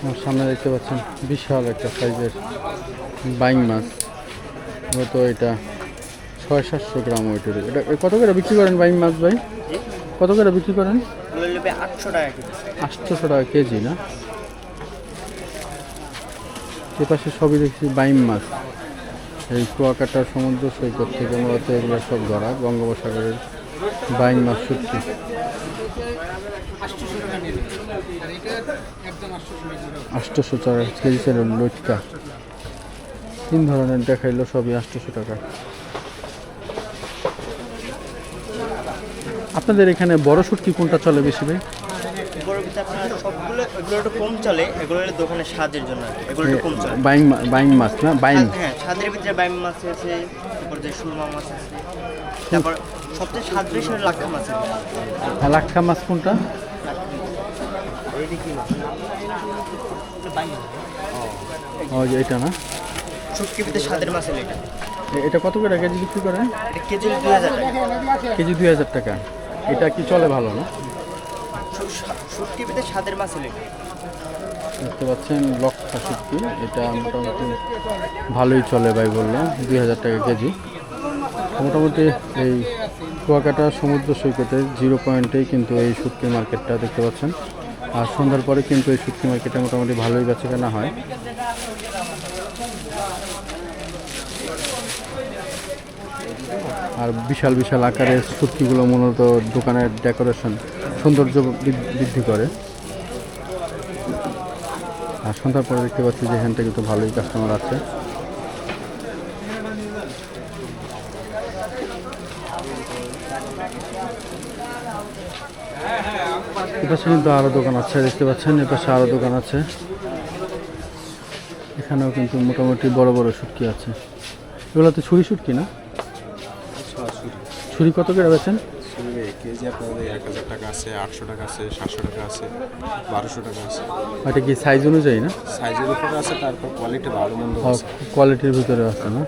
আমার সামনে দেখতে পাচ্ছেন বিশাল একটা সাইজের বাইং মাছ। হয়তো এটা 600-700 গ্রাম ওয়েটের। এটা কত করে বিক্রি করেন বাইং মাছ ভাই? কত করে বিক্রি করেন? 800 টাকা কেজি। 800 টাকা কেজি না? এ পাশে সবই দেখছি বাইম মাছ। এই কুয়াকাটা সমুদ্র সৈকত থেকে মূলত এগুলো সব ধরা বঙ্গোপসাগরের বাইম মাছ শুটকি। 800 টাকা কেজি ছিল লটকা। 3 ধরনের দেখাইলো, সবই 800 টাকা। আপনাদের এখানে বড় শুটকি কোনটা চলে বেশি ভাই? সবগুলো এগুলো একটু কম চলে, এগুলো দোকানে স্বাদের জন্য, এগুলো একটু কম চলে। বাইম মাছ না? বাইম, হ্যাঁ, স্বাদের ভিতরে বাইম মাছ আছে, তারপর যে সুরমা মাছ আছে, তারপর সবচেয়ে স্বাদ বেশি হলো লাক্ষা মাছ আছে। আর লাক্ষা মাছ কোনটা? ও যে এটা না? শুটকির ভিতরে স্বাদের মাছ হলো এটা। এটা কত করে কেজি বিক্রি করেন? এটা কেজি 2000 টাকা। কেজি 2000 টাকা। এটা কি চলে ভালো না? শুটকির ভিতরে স্বাদের মাছ হলো এটা। দেখতে পাচ্ছেন লক্ষা শুটকি, এটা মোটামুটি ভালোই চলে ভাই বললাম, 2000 টাকা কেজি। মোটামুটি এই কুয়াকাটা সমুদ্র সৈকতের 0 পয়েন্টেই কিন্তু এই শুটকি মার্কেটটা দেখতে পাচ্ছেন। আর সন্ধ্যার পরে কিন্তু এই শুটকি মার্কেটে মোটামুটি ভালোই বেচাকেনা হয়। আর বিশাল বিশাল আকারের শুটকিগুলো মূলত দোকানের ডেকোরেশন সৌন্দর্য বৃদ্ধি করে। আর সন্ধ্যার পরে দেখতে পাচ্ছি যে এখানটা কিন্তু ভালোই কাস্টমার আছে। এপাশে কিন্তু আরও দোকান আছে, দেখতে পাচ্ছেন এপাশে আরও দোকান আছে। এখানেও কিন্তু মোটামুটি বড় বড় শুটকি আছে। এগুলো তো ছুরি শুটকি না? ছুরি কত করে বেচেন? কেজি আপনাদের 1000 টাকা আছে, 800 টাকা আছে, 700 টাকা আছে, 1200 টাকা আছে। এটা কি সাইজ অনুযায়ী না? সাইজের উপরে আছে, তারপর কোয়ালিটি ভালো মন্দ আছে। কোয়ালিটির ভিতরে আছে না?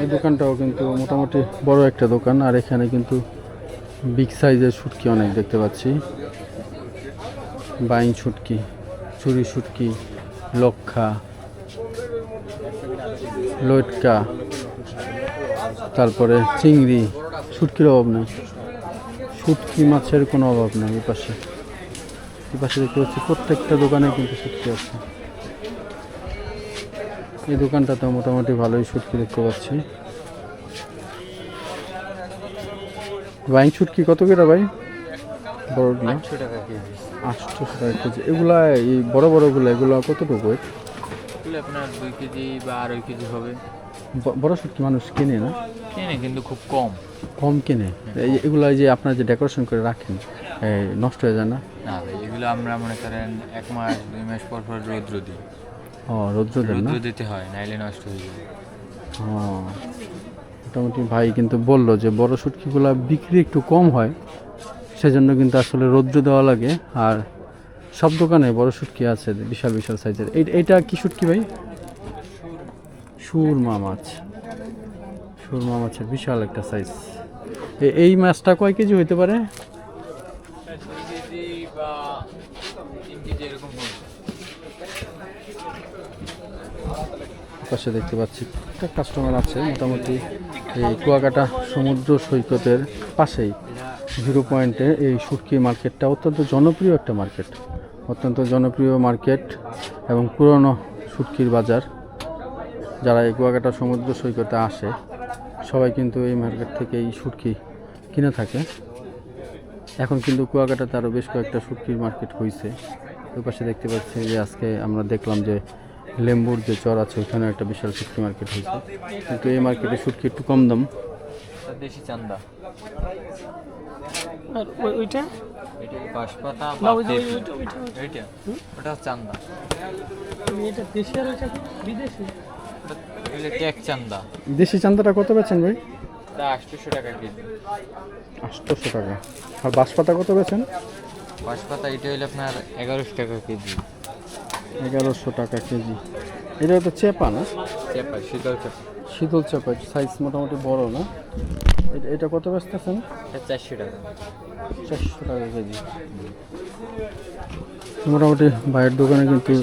এই দোকানটাও কিন্তু মোটামুটি বড় একটা দোকান। আর এখানে কিন্তু বিগ সাইজের শুটকি অনেক দেখতে পাচ্ছি। বাইং শুটকি, চুরি শুটকি, লক্ষা, লটকা, তারপরে চিংড়ি। শুটকির অভাব নেই, শুটকি মাছের কোনো অভাব নেই। এই পাশে দেখতে পাচ্ছি প্রত্যেকটা দোকানে কিন্তু শুটকি আছে। এই দোকানটাতে মোটামুটি ভালোই শুটকি দেখতে পাচ্ছি। বাইং শুটকি কত করে ভাই? বড়গুলো 800 টাকা কেজি। 800 টাকা কেজি। এগুলা এই বড় বড়গুলো এগুলো কতটুকু ওয়েট? এগুলো আপনার 2 কেজি বা 2.5 কেজি হবে। বড় শুটকি মানুষ কিনে না? কিনে কিন্তু খুব কম। কম কিনে। এগুলো যে আপনারা যে ডেকোরেশন করে রাখেন, নষ্ট হয়ে যায় না? না ভাই, এগুলো আমরা মনে করেন 1 মাস 2 মাস পর পর রৌদ্র দিই। ও, রৌদ্র দেন না? রৌদ্র দিতে হয়, নাইলে নষ্ট হয়ে যাবে। মোটামুটি ভাই কিন্তু বললো যে বড় শুটকিগুলো বিক্রি একটু কম হয়, সেজন্য কিন্তু আসলে রৌদ্র দেওয়া লাগে। আর সব দোকানে বড় শুটকি আছে বিশাল বিশাল সাইজের। এইটা কি শুটকি ভাই? সুরমা মাছ। সুরমা মাছের বিশাল একটা সাইজ। এই মাছটা কয় কেজি হইতে পারে? 2 কেজি বা 3 কেজি এরকম হবে। পাশে দেখতে পাচ্ছি একটা কাস্টমার আছে। মোটামুটি এই কুয়াকাটা সমুদ্র সৈকতের পাশেই 0 পয়েন্টে এই শুটকি মার্কেটটা অত্যন্ত জনপ্রিয় একটা মার্কেট। অত্যন্ত জনপ্রিয় মার্কেট এবং পুরনো শুটকির বাজার। যারা এই কুয়াকাটা সমুদ্র সৈকতে আসে সবাই কিন্তু এই মার্কেট থেকে এই শুটকি কিনে থাকে। এখন কিন্তু কুয়াকাটাতে আরও বেশ কয়েকটা শুটকির মার্কেট হয়েছে। ওই পাশে দেখতে পাচ্ছি যে আজকে আমরা দেখলাম যে লেম্বুর যে চর আছে ওখানে একটা বিশাল শুটকি মার্কেট হয়েছে। কিন্তু এই মার্কেটে শুটকি একটু কম দাম। দেশি চান্দা। আর ওইটা এটা বাঁশপাতা না, বা ওইটা এইটা ওটা চান্দা। এটা দেশি আর ওইটা বিদেশি। এটা ট্যাগ চান্দা। দেশি চান্দাটা কত বেচেন ভাই? এটা 800 টাকা কেজি। 800 টাকা। আর বাঁশপাতা কত বেচেন? বাঁশপাতা এটা হইলে আপনার 1100 টাকা কেজি। 1100 টাকা কেজি। এটা তো চেপা না, চেপা শীতল চেপা শীতল চেপা, সাইজ মোটামুটি বড় না। এটা কত বেচতেছেন? 400 টাকা। 400 টাকা কেজি। মোটামুটি ভাইয়ের দোকানে কিন্তু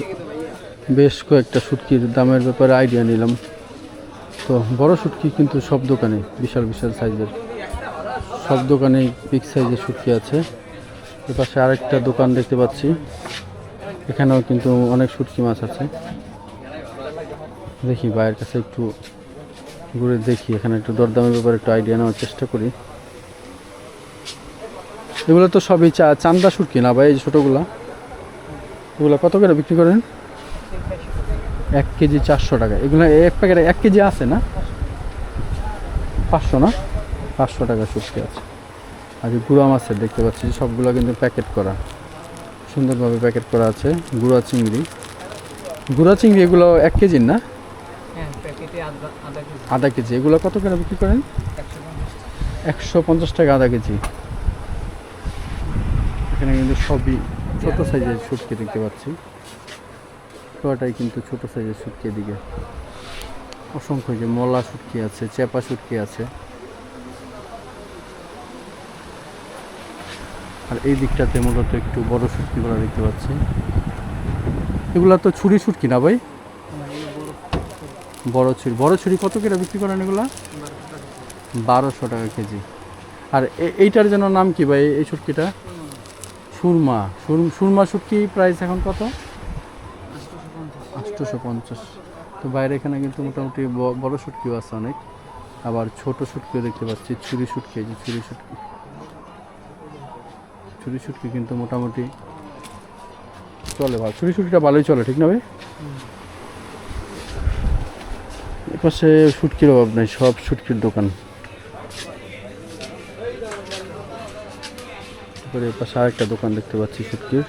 বেশ কয়েকটা শুটকির দামের ব্যাপারে আইডিয়া নিলাম। তো বড় শুটকি কিন্তু সব দোকানে বিশাল বিশাল সাইজের, সব দোকানেই বিগ সাইজের শুটকি আছে। এপাশে আরেকটা দোকান দেখতে পাচ্ছি, এখানেও কিন্তু অনেক শুটকি মাছ আছে। দেখি ভাইয়ের কাছে একটু ঘুরে দেখি, এখানে একটু দরদামের ব্যাপারে একটু আইডিয়া নেওয়ার চেষ্টা করি। এগুলো তো সবই চান্দা শুটকি না ভাই? এই ছোটোগুলা এগুলো কত করে বিক্রি করেন? 1 কেজি 400 টাকা। এগুলো এক প্যাকেটে 1 কেজি আছে না? 500 না? 500 টাকা শুটকি আছে। আর এই গুঁড়া মাছের দেখতে পাচ্ছি সবগুলো কিন্তু প্যাকেট করা, সুন্দরভাবে প্যাকেট করা আছে। গুঁড়া চিংড়ি, গুঁড়া চিংড়ি এগুলো 1 কেজির না? হ্যাঁ, প্যাকেটে আধা কেজি। এগুলো কত করে বিক্রি করেন? 150 টাকা আধা কেজি। এখানে কিন্তু সবই ছোট সাইজের শুটকি দেখতে পাচ্ছি, পুরোটাই কিন্তু ছোট সাইজের শুটকি। দিকে অসংখ্য যে মলা শুটকি আছে, চেপা শুটকি আছে। আর এই দিকটাতে মূলত একটু বড় শুটকিগুলো দেখতে পাচ্ছি। এগুলা তো ছুরি শুটকি না ভাই? বড় ছুরি। বড় ছুরি কত করে বিক্রি করেন এগুলা? 1200 টাকা কেজি। আর এইটার যেন নাম কি ভাই এই শুটকিটা? সুরমা। সুরমা শুটকি প্রাইস এখন কত? 850। তো বাইরে এখানে কিন্তু মোটামুটি বড় শুটকিও আছে অনেক, আবার ছোট শুটকিও দেখতে পাচ্ছি। ছুরি শুটকি, এই যে ছুরি শুটকি, ছুরি শুটকি কিন্তু মোটামুটি চলে ভালো। ছুরি শুটকিটা ভালোই চলে, ঠিক না ভাই? এপাশে শুটকির অভাব নেই, সব শুটকির দোকান। তারপরে এপাশে আরেকটা দোকান দেখতে পাচ্ছি শুটকির।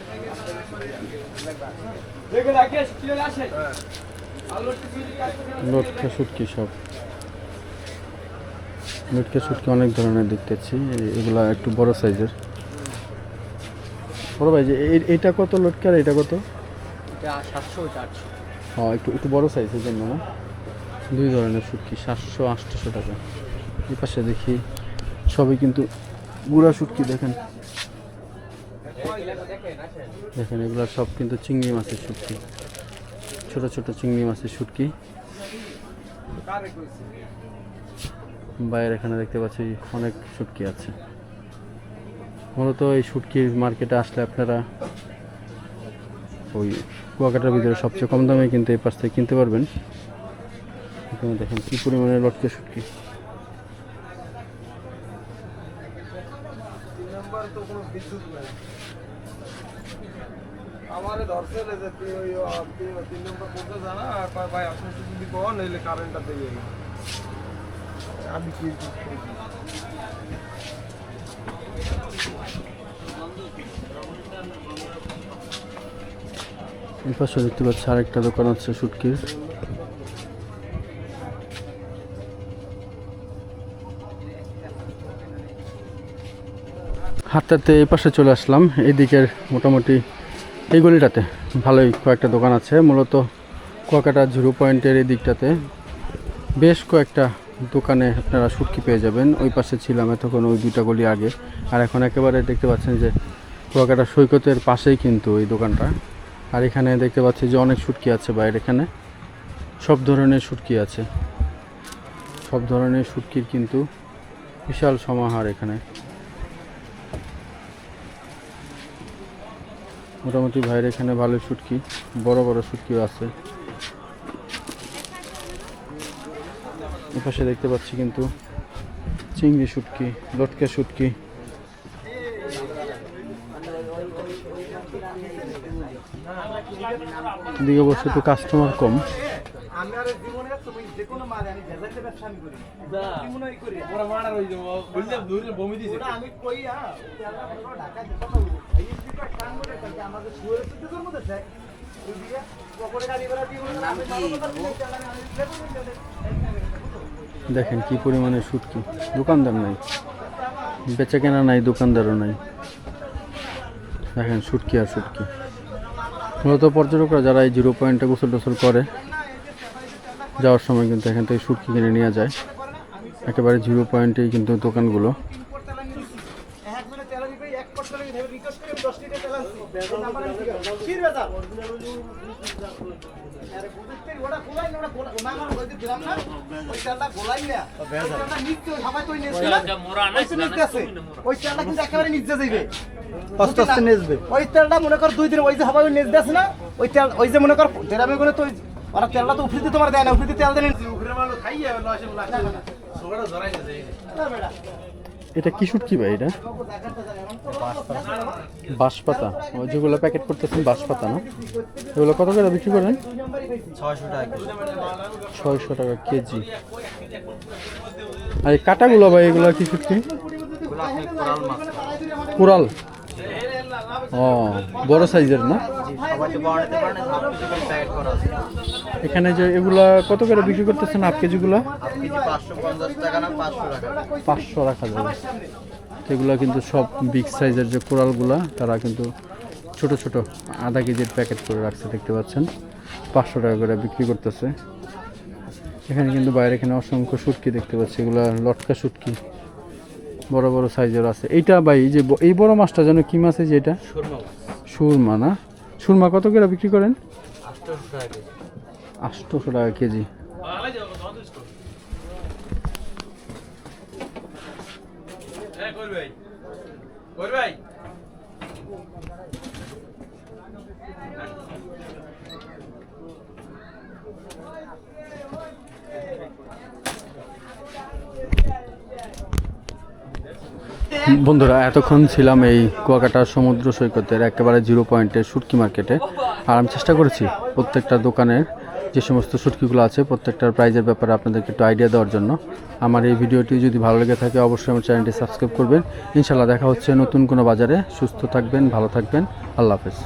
লটকা শুটকি, সব লটকা শুটকি অনেক ধরনের দেখতেছি। এগুলা একটু বড় সাইজের। বড় ভাই যে এইটা কত লটকার? এটা কত? এটা 700, 800। হ্যাঁ, একটু একটু বড় সাইজের জন্য না? দুই ধরনের শুটকি 700-800 টাকা। এই পাশে দেখি সবই কিন্তু গুঁড়া শুটকি। দেখেন দেখেন এগুলো সব কিন্তু চিংড়ি মাছের শুটকি, ছোট ছোট চিংড়ি মাছের শুটকি। বাইরে এখানে দেখতে পাচ্ছি অনেক শুটকি আছে। মূলত এই শুটকির মার্কেটে আসলে আপনারা ওই কুয়াকাটার ভিতরে সবচেয়ে কম দামে কিন্তু এই পাশ থেকে কিনতে পারবেন। এখানে দেখেন কী পরিমাণে লটকে শুটকি। আমারে ধরছে যে তুই ওই 3 নম্বর পড়তে জানা ভাই আপনি যদি কোন নইলে কারেন্টটা দিয়ে আমি কি এই পাশে দেখতে পাচ্ছি আরেকটা দোকান আছে শুটকির। হাঁটতে এই পাশে চলে আসলাম। এই দিকের মোটামুটি এই গলিটাতে ভালোই কয়েকটা দোকান আছে। মূলত কুয়াকাটা 0 পয়েন্টের এই দিকটাতে বেশ কয়েকটা দোকানে আপনারা শুটকি পেয়ে যাবেন। ওই পাশে ছিলাম এতক্ষণ, ওই 2টা গলি আগে। আর এখন একেবারে দেখতে পাচ্ছেন যে কুয়াকাটা সৈকতের পাশেই কিন্তু এই দোকানটা। আর এখানে দেখতে পাচ্ছি যে অনেক শুটকি আছে বাইরে। এখানে সব ধরনের শুটকি আছে, সব ধরনের শুটকির কিন্তু বিশাল সমাহার এখানে। মোটামুটি ভাইয়ের এখানে ভালো শুটকি, বড় বড় শুটকিও আছে। এপাশে দেখতে পাচ্ছি কিন্তু চিংড়ি শুটকি, লটকা শুটকি। এদিকে অবশ্য একটু কাস্টমার কম। আমি আর জীবনে তুমি যে কোনো মাল আমি ভেজাইতে ব্যবসা আমি করি কি মনে করি ওরা মারার হই যাব বললে দূরে বমি দিছে ওটা আমি কই ঢাকা যে কথা বলি এই দিকে কাম করে থাকে আমাদের সুয়ের সুযোগের মধ্যে থাকে ওই দিকে পকড়ে গাড়ি ভরা দিয়ে আমি দেখেন কি পরিমাণে শুটকি। দোকানদার নাই, বেচা কেনা নাই, দোকানদারও নাই। দেখেন শুটকি আর শুটকি। মূলত পর্যটকরা যারা এই 0 পয়েন্টে গোসল টোসল করে যাওয়ার সময় কিন্তু এখান থেকে শুটকি কিনে নিয়ে যায়। একেবারে 0 পয়েন্টেই কিন্তু দোকানগুলো। আস্তে আস্তে নেচবে ওই তেলটা মনে কর 2 দিন ওই যে হবাই নেচ দেছ না ওই তেল ওই যে মনে কর ডেরামে করে তো ওরা তেলটা তো উফরিতে তোমার দেয় না উফরিতে তেল দেন উফরে মাল খাইয়ে লসে লাগা সোগাটা ধরাই যায় না বেটা এটা কি শুটকি ভাই? এটা বাঁশপাতা। ওই যেগুলো প্যাকেট করতেছেন বাঁশপাতা না? এগুলো কত করে বিক্রি করেন? 600 টাকা কেজি। আর এই কাটাগুলো ভাই এগুলো কি শুটকি? কোরাল। ও বড় সাইজের না? এখানে যে এগুলা কত করে বিক্রি করতেছেন হাফ কেজিগুলা? 500 রাখা যাবে। এগুলা কিন্তু সব বিগ সাইজের যে কোরালগুলা তারা কিন্তু ছোট ছোট আধা কেজির প্যাকেট করে রাখছে, দেখতে পাচ্ছেন 500 টাকা করে বিক্রি করতেছে। এখানে কিন্তু বাইরে এখানে অসংখ্য শুটকি দেখতে পাচ্ছি, এগুলা লটকা শুটকি বড় বড় সাইজের আছে। এইটা ভাই যে এই বড় মাছটা যেন কি মাছ? এই যে এটা সুরমা না? সুরমা কত করে বিক্রি করেন? 800 টাকা কেজি। বন্ধুরা এতক্ষণ ছিলাম এই কুয়াকাটা সমুদ্র সৈকতের একেবারে 0 পয়েন্টের শুটকি মার্কেটে। আর আমি চেষ্টা করেছি প্রত্যেকটা দোকানের যে সমস্ত শুটকিগুলো আছে প্রত্যেকটার প্রাইজের ব্যাপারে আপনাদেরকে একটু আইডিয়া দেওয়ার জন্য। আমার এই ভিডিওটি যদি ভালো লেগে থাকে অবশ্যই আমার চ্যানেলটি সাবস্ক্রাইব করবেন। ইনশাল্লাহ দেখা হচ্ছে নতুন কোনো বাজারে। সুস্থ থাকবেন, ভালো থাকবেন, আল্লাহ হাফেজ।